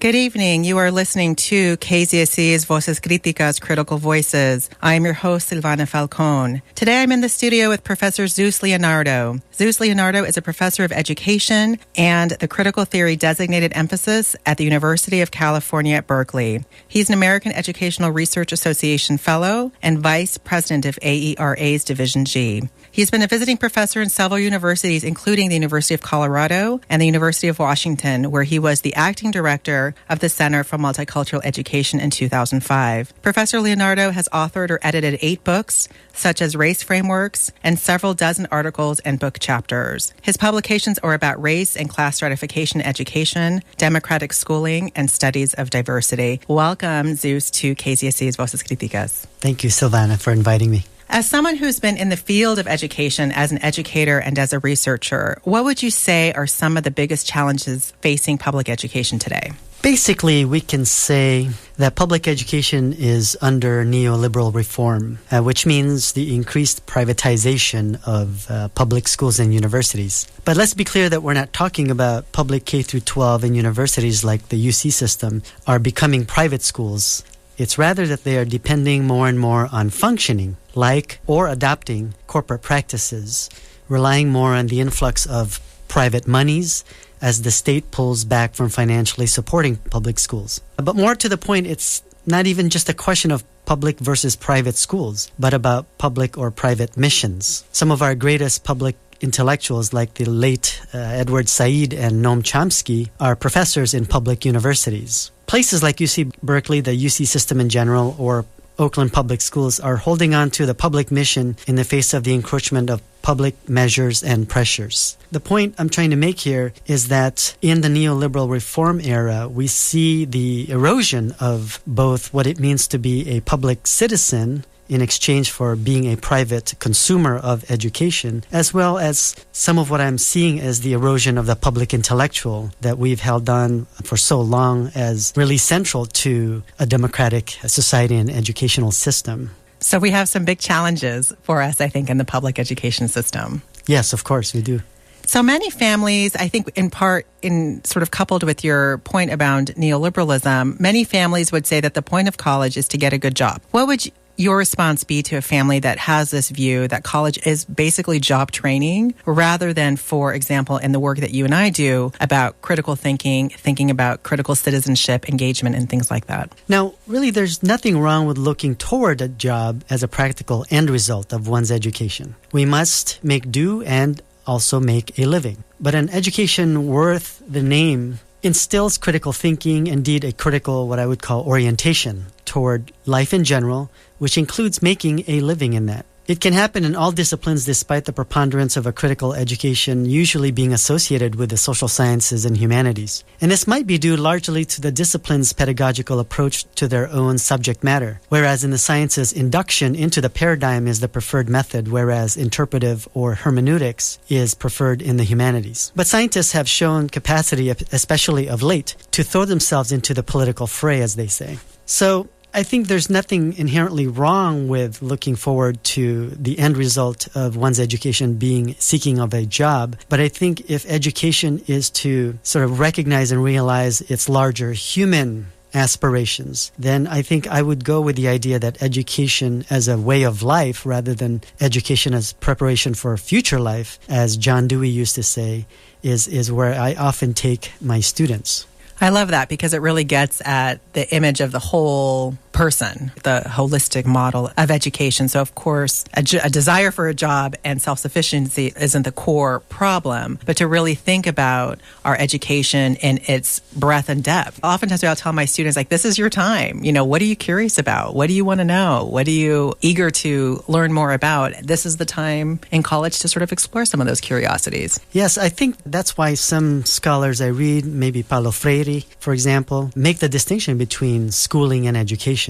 Good evening. You are listening to KZSC's Voces Críticas, Critical Voices. I am your host, Silvana Falcón. Today I'm in the studio with Professor Zeus Leonardo. Zeus Leonardo is a professor of education and the critical theory designated emphasis at the University of California at Berkeley. He's an American Educational Research Association Fellow and Vice President of AERA's Division G. He's been a visiting professor in several universities, including the University of Colorado and the University of Washington, where he was the acting director of the Center for Multicultural Education in 2005. Professor Leonardo has authored or edited 8 books, such as Race Frameworks, and several dozen articles and book chapters. His publications are about race and class stratification education, democratic schooling, and studies of diversity. Welcome, Zeus, to KZSC's Voces Críticas. Thank you, Silvana, for inviting me. As someone who's been in the field of education as an educator and as a researcher, what would you say are some of the biggest challenges facing public education today? Basically, we can say that public education is under neoliberal reform, which means the increased privatization of public schools and universities. But let's be clear that we're not talking about public K through 12 and universities like the UC system are becoming private schools. It's rather that they are depending more and more on functioning like or adopting corporate practices, relying more on the influx of private monies as the state pulls back from financially supporting public schools. But more to the point, it's not even just a question of public versus private schools, but about public or private missions. Some of our greatest public intellectuals, like the late Edward Said and Noam Chomsky, are professors in public universities. Places like UC Berkeley, the UC system in general, or Oakland Public Schools are holding on to the public mission in the face of the encroachment of public measures and pressures. The point I'm trying to make here is that in the neoliberal reform era, we see the erosion of both what it means to be a public citizen in exchange for being a private consumer of education, as well as some of what I'm seeing as the erosion of the public intellectual that we've held on for so long as really central to a democratic society and educational system. So we have some big challenges for us, I think, in the public education system. Yes, of course, we do. So many families, I think in part, in sort of coupled with your point about neoliberalism, many families would say that the point of college is to get a good job. What would your response be to a family that has this view that college is basically job training rather than, for example, in the work that you and I do about critical thinking, thinking about critical citizenship, engagement, and things like that? Now, really, there's nothing wrong with looking toward a job as a practical end result of one's education. We must make do and also make a living. But an education worth the name instills critical thinking, indeed a critical, what I would call, orientation toward life in general, which includes making a living in that. It can happen in all disciplines despite the preponderance of a critical education usually being associated with the social sciences and humanities. And this might be due largely to the discipline's pedagogical approach to their own subject matter, whereas in the sciences, induction into the paradigm is the preferred method, whereas interpretive or hermeneutics is preferred in the humanities. But scientists have shown capacity, especially of late, to throw themselves into the political fray, as they say. So I think there's nothing inherently wrong with looking forward to the end result of one's education being seeking of a job. But I think if education is to sort of recognize and realize its larger human aspirations, then I think I would go with the idea that education as a way of life rather than education as preparation for future life, as John Dewey used to say, is where I often take my students. I love that because it really gets at the image of the whole person, the holistic model of education. So, of course, a desire for a job and self-sufficiency isn't the core problem, but to really think about our education in its breadth and depth. Oftentimes, I'll tell my students, like, this is your time. You know, what are you curious about? What do you want to know? What are you eager to learn more about? This is the time in college to sort of explore some of those curiosities. Yes, I think that's why some scholars I read, maybe Paulo Freire, for example, make the distinction between schooling and education,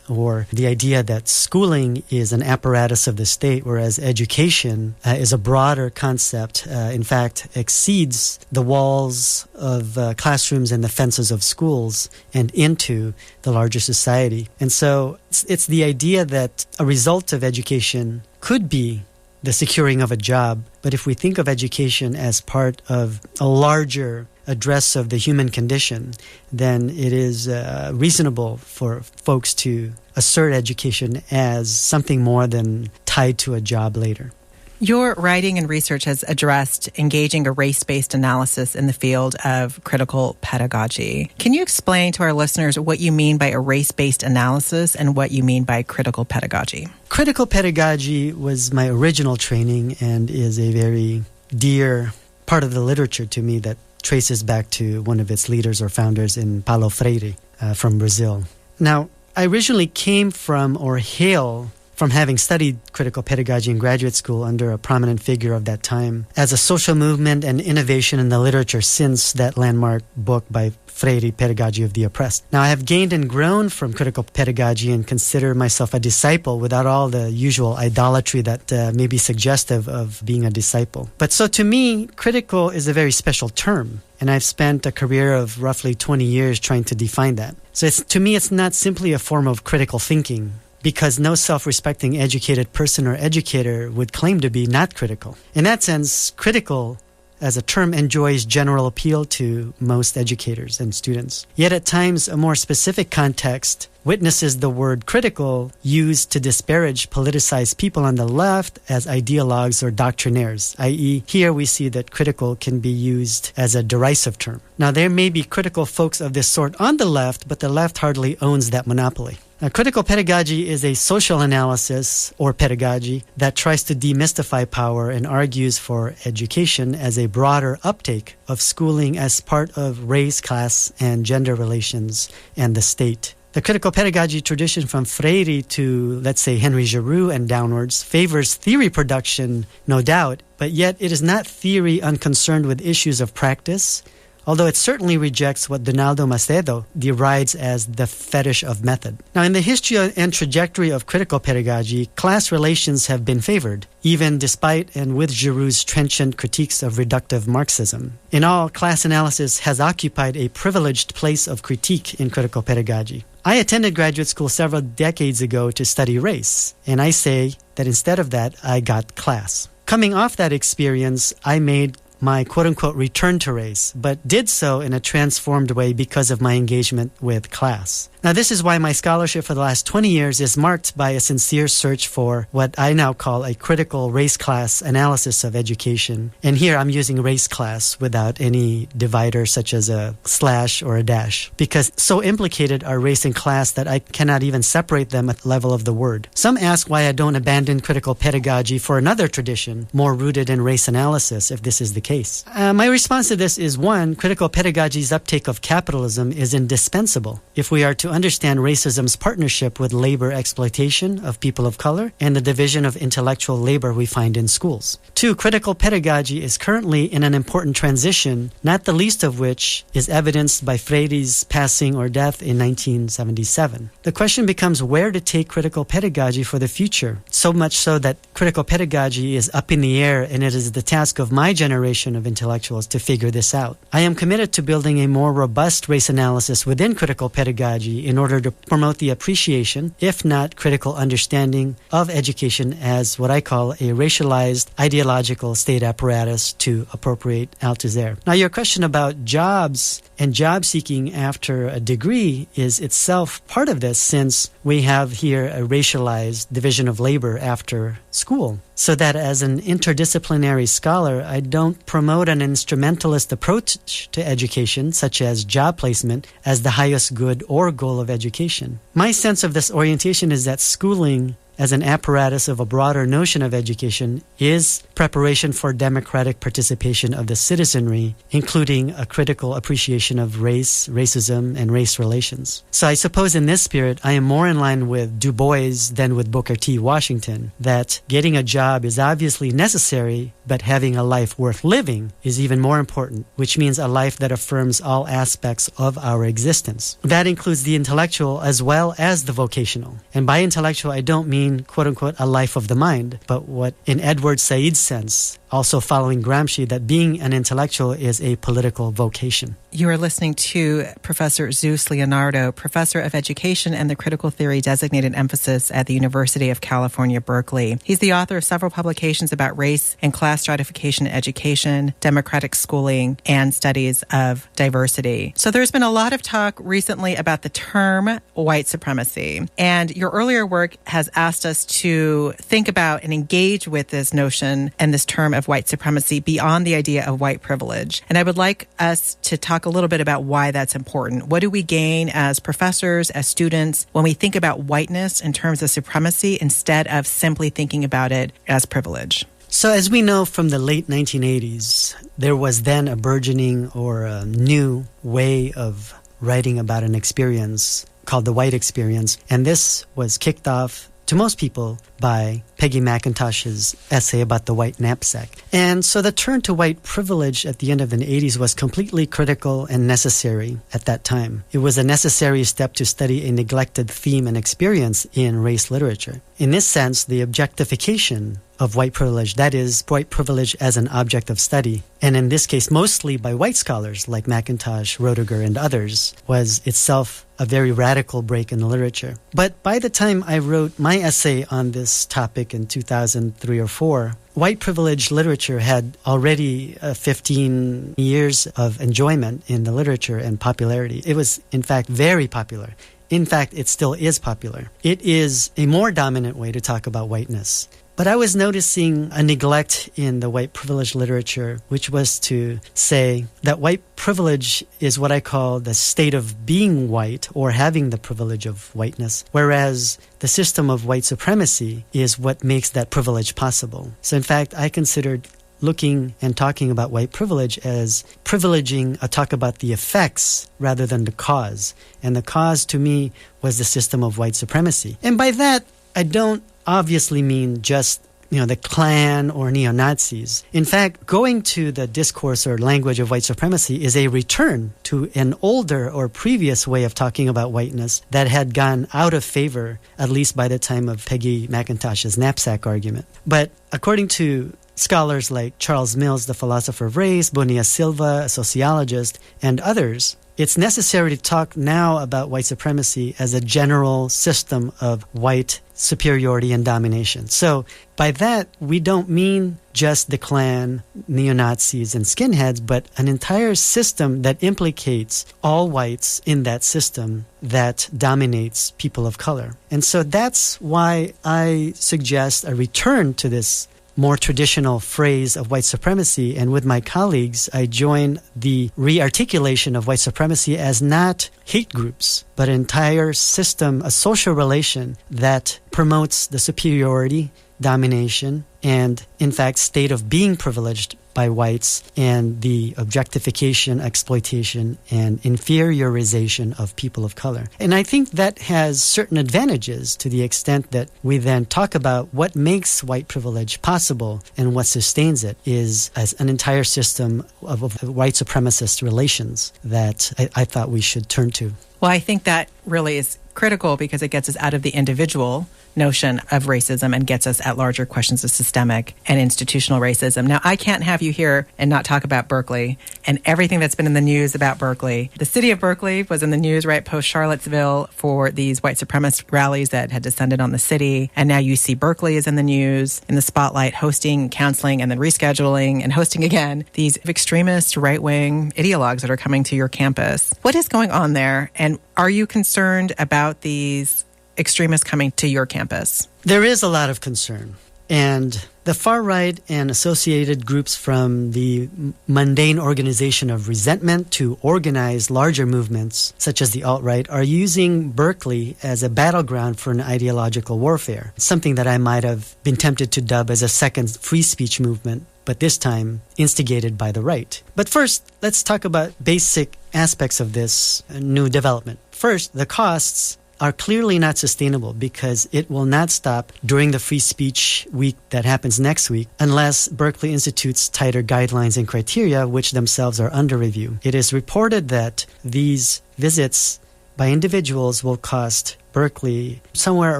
or the idea that schooling is an apparatus of the state, whereas education is a broader concept, in fact, exceeds the walls of classrooms and the fences of schools and into the larger society. And so it's the idea that a result of education could be the securing of a job, but if we think of education as part of a larger address of the human condition, then it is reasonable for folks to assert education as something more than tied to a job later. Your writing and research has addressed engaging a race-based analysis in the field of critical pedagogy. Can you explain to our listeners what you mean by a race-based analysis and what you mean by critical pedagogy? Critical pedagogy was my original training and is a very dear part of the literature to me that traces back to one of its leaders or founders in Paulo Freire from Brazil. Now, I originally came from or hail from having studied critical pedagogy in graduate school under a prominent figure of that time as a social movement and innovation in the literature since that landmark book by Freire, Pedagogy of the Oppressed. Now, I have gained and grown from critical pedagogy and consider myself a disciple without all the usual idolatry that may be suggestive of being a disciple. But so to me, critical is a very special term, and I've spent a career of roughly 20 years trying to define that. So to me, it's not simply a form of critical thinking, because no self-respecting educated person or educator would claim to be not critical. In that sense, critical as a term enjoys general appeal to most educators and students. Yet at times, a more specific context witnesses the word critical used to disparage politicized people on the left as ideologues or doctrinaires, i.e., here we see that critical can be used as a derisive term. Now, there may be critical folks of this sort on the left, but the left hardly owns that monopoly. Now, critical pedagogy is a social analysis or pedagogy that tries to demystify power and argues for education as a broader uptake of schooling as part of race, class, and gender relations and the state. The critical pedagogy tradition from Freire to, let's say, Henry Giroux and downwards favors theory production, no doubt, but yet it is not theory unconcerned with issues of practice, although it certainly rejects what Donaldo Macedo derides as the fetish of method. Now, in the history and trajectory of critical pedagogy, class relations have been favored, even despite and with Giroux's trenchant critiques of reductive Marxism. In all, class analysis has occupied a privileged place of critique in critical pedagogy. I attended graduate school several decades ago to study race, and I say that instead of that, I got class. Coming off that experience, I made my quote-unquote return to race, but did so in a transformed way because of my engagement with class. Now, this is why my scholarship for the last 20 years is marked by a sincere search for what I now call a critical race-class analysis of education. And here I'm using race class without any divider such as a slash or a dash, because so implicated are race and class that I cannot even separate them at the level of the word. Some ask why I don't abandon critical pedagogy for another tradition more rooted in race analysis, if this is the case. My response to this is, one, critical pedagogy's uptake of capitalism is indispensable if we are to understand racism's partnership with labor exploitation of people of color and the division of intellectual labor we find in schools. Two, critical pedagogy is currently in an important transition, not the least of which is evidenced by Freire's passing or death in 1977. The question becomes where to take critical pedagogy for the future, so much so that critical pedagogy is up in the air, and it is the task of my generation of intellectuals to figure this out. I am committed to building a more robust race analysis within critical pedagogy in order to promote the appreciation, if not critical understanding, of education as what I call a racialized ideological state apparatus, to appropriate Althusser. Now, your question about jobs and job seeking after a degree is itself part of this, since we have here a racialized division of labor after school. So that as an interdisciplinary scholar, I don't promote an instrumentalist approach to education, such as job placement, as the highest good or goal of education. My sense of this orientation is that schooling as an apparatus of a broader notion of education is preparation for democratic participation of the citizenry, including a critical appreciation of race, racism, and race relations. So I suppose in this spirit, I am more in line with Du Bois than with Booker T. Washington, that getting a job is obviously necessary, but having a life worth living is even more important, which means a life that affirms all aspects of our existence. That includes the intellectual as well as the vocational. And by intellectual, I don't mean mean, quote-unquote, a life of the mind, but what in Edward Said's sense, also following Gramsci, that being an intellectual is a political vocation. You are listening to Professor Zeus Leonardo, Professor of Education and the Critical Theory Designated Emphasis at the University of California, Berkeley. He's the author of several publications about race and class stratification in education, democratic schooling, and studies of diversity. So there's been a lot of talk recently about the term white supremacy. And your earlier work has asked us to think about and engage with this notion and this term of white supremacy beyond the idea of white privilege. And I would like us to talk a little bit about why that's important. What do we gain as professors, as students, when we think about whiteness in terms of supremacy instead of simply thinking about it as privilege? So as we know from the late 1980s, there was then a burgeoning or a new way of writing about an experience called the white experience. And this was kicked off to most people by Peggy McIntosh's essay about the white knapsack. And so the turn to white privilege at the end of the 80s was completely critical and necessary at that time. It was a necessary step to study a neglected theme and experience in race literature. In this sense, the objectification of white privilege, that is, white privilege as an object of study, and in this case mostly by white scholars like McIntosh, Roediger, and others, was itself a very radical break in the literature. But by the time I wrote my essay on this topic in 2003 or 4, white privilege literature had already 15 years of enjoyment in the literature and popularity. It was, in fact, very popular. In fact, it still is popular. It is a more dominant way to talk about whiteness. But I was noticing a neglect in the white privilege literature, which was to say that white privilege is what I call the state of being white or having the privilege of whiteness, whereas the system of white supremacy is what makes that privilege possible. So in fact, I considered looking and talking about white privilege as privileging a talk about the effects rather than the cause. And the cause to me was the system of white supremacy. And by that, I don't obviously mean just, the Klan or neo-Nazis. In fact, going to the discourse or language of white supremacy is a return to an older or previous way of talking about whiteness that had gone out of favor, at least by the time of Peggy McIntosh's knapsack argument. But according to scholars like Charles Mills, the philosopher of race, Bonilla Silva, a sociologist, and others, it's necessary to talk now about white supremacy as a general system of white superiority and domination. So by that, we don't mean just the Klan, neo-Nazis, and skinheads, but an entire system that implicates all whites in that system that dominates people of color. And so that's why I suggest a return to this more traditional phrase of white supremacy, and with my colleagues, I join the re-articulation of white supremacy as not hate groups, but an entire system, a social relation that promotes the superiority, domination, and, in fact, state of being privileged by whites and the objectification, exploitation, and inferiorization of people of color. And I think that has certain advantages to the extent that we then talk about what makes white privilege possible and what sustains it is as an entire system of white supremacist relations that I thought we should turn to. Well, I think that really is critical because it gets us out of the individual notion of racism and gets us at larger questions of systemic and institutional racism. Now, I can't have you here and not talk about Berkeley and everything that's been in the news about Berkeley. The city of Berkeley was in the news right post Charlottesville for these white supremacist rallies that had descended on the city. And now UC Berkeley is in the news, in the spotlight, hosting, counseling, and then rescheduling and hosting again these extremist right-wing ideologues that are coming to your campus. What is going on there? And are you concerned about these extremists coming to your campus? There is a lot of concern. And the far right and associated groups from the mundane organization of resentment to organize larger movements, such as the alt-right, are using Berkeley as a battleground for an ideological warfare, something that I might have been tempted to dub as a second free speech movement, but this time instigated by the right. But first, let's talk about basic aspects of this new development. First, the costs are clearly not sustainable because it will not stop during the free speech week that happens next week unless Berkeley institutes tighter guidelines and criteria, which themselves are under review. It is reported that these visits by individuals will cost Berkeley somewhere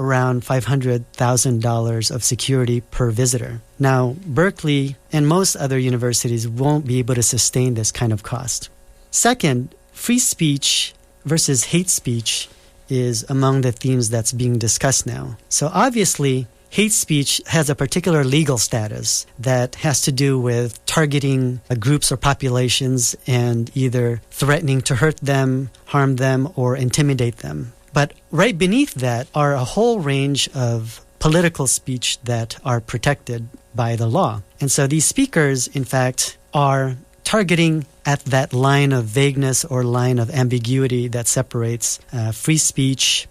around $500,000 of security per visitor. Now, Berkeley and most other universities won't be able to sustain this kind of cost. Second, free speech versus hate speech is among the themes that's being discussed now. So obviously, hate speech has a particular legal status that has to do with targeting groups or populations and either threatening to hurt them, harm them, or intimidate them. But right beneath that are a whole range of political speech that are protected by the law. And so these speakers, in fact, are targeting at that line of vagueness or line of ambiguity that separates free speech,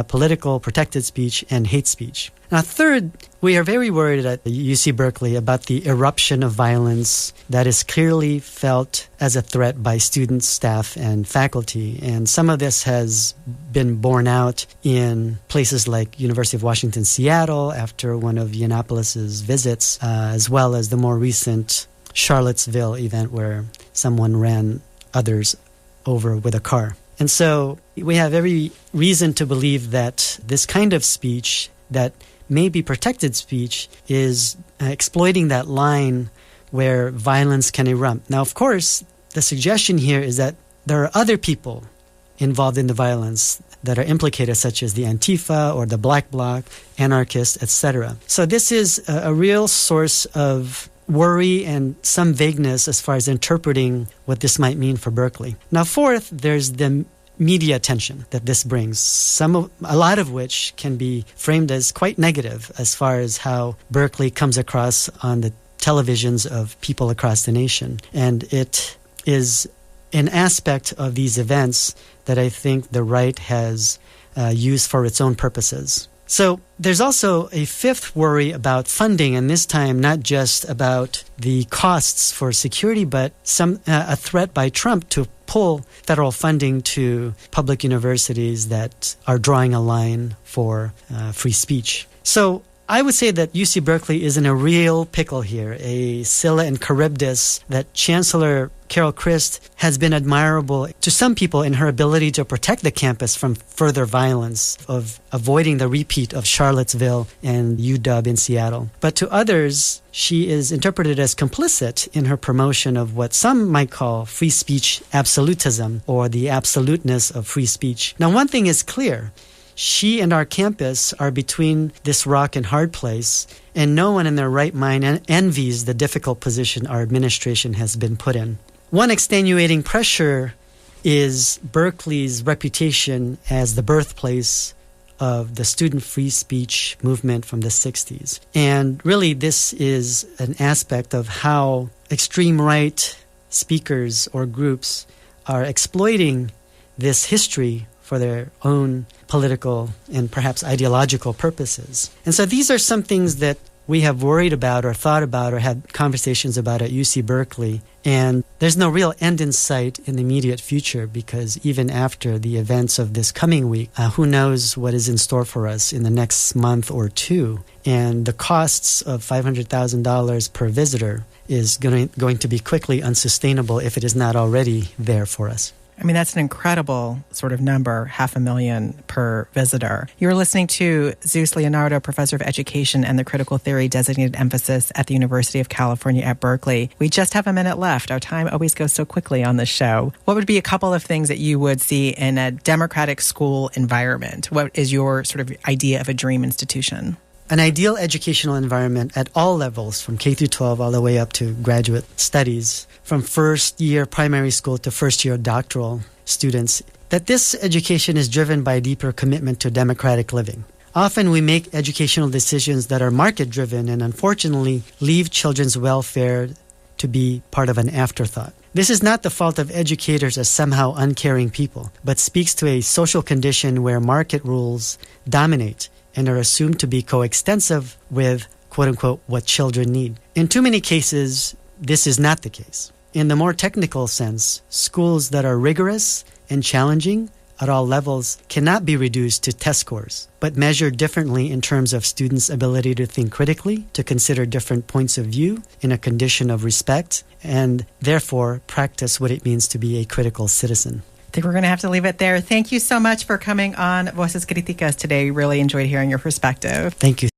political protected speech, and hate speech. Now, third, we are very worried at UC Berkeley about the eruption of violence that is clearly felt as a threat by students, staff, and faculty. And some of this has been borne out in places like University of Washington, Seattle, after one of Yiannopoulos' visits, as well as the more recent Charlottesville event where someone ran others over with a car. And so we have every reason to believe that this kind of speech that may be protected speech is exploiting that line where violence can erupt. Now, of course, the suggestion here is that there are other people involved in the violence that are implicated, such as the Antifa or the Black Bloc, anarchists, etc. So this is a real source of worry and some vagueness as far as interpreting what this might mean for Berkeley. Now, fourth, there's the media attention that this brings, a lot of which can be framed as quite negative as far as how Berkeley comes across on the televisions of people across the nation. And it is an aspect of these events that I think the right has used for its own purposes. So there's also a fifth worry about funding, and this time not just about the costs for security, but a threat by Trump to pull federal funding to public universities that are drawing a line for free speech. So I would say that UC Berkeley is in a real pickle here, a Scylla and Charybdis that Chancellor Carol Christ has been admirable to some people in her ability to protect the campus from further violence, of avoiding the repeat of Charlottesville and UW in Seattle. But to others, she is interpreted as complicit in her promotion of what some might call free speech absolutism, or the absoluteness of free speech. Now, one thing is clear. She and our campus are between this rock and hard place, and no one in their right mind envies the difficult position our administration has been put in. One extenuating pressure is Berkeley's reputation as the birthplace of the student free speech movement from the 60s. And really, this is an aspect of how extreme right speakers or groups are exploiting this history for their own political and perhaps ideological purposes. And so these are some things that we have worried about or thought about or had conversations about at UC Berkeley. And there's no real end in sight in the immediate future, because even after the events of this coming week, who knows what is in store for us in the next month or two. And the costs of $500,000 per visitor is going to be quickly unsustainable if it is not already there for us. I mean, that's an incredible sort of number, $500,000 per visitor. You're listening to Zeus Leonardo, professor of education and the critical theory designated emphasis at the University of California at Berkeley. We just have a minute left. Our time always goes so quickly on this show. What would be a couple of things that you would see in a democratic school environment? What is your sort of idea of a dream institution? An ideal educational environment at all levels, from K through 12 all the way up to graduate studies, from first year primary school to first year doctoral students, that this education is driven by a deeper commitment to democratic living. Often we make educational decisions that are market-driven and unfortunately leave children's welfare to be part of an afterthought. This is not the fault of educators as somehow uncaring people, but speaks to a social condition where market rules dominate and are assumed to be coextensive with, quote-unquote, what children need. In too many cases, this is not the case. In the more technical sense, schools that are rigorous and challenging at all levels cannot be reduced to test scores, but measured differently in terms of students' ability to think critically, to consider different points of view in a condition of respect, and therefore practice what it means to be a critical citizen. think we're going to have to leave it there. Thank you so much for coming on Voces Críticas today. We really enjoyed hearing your perspective. Thank you.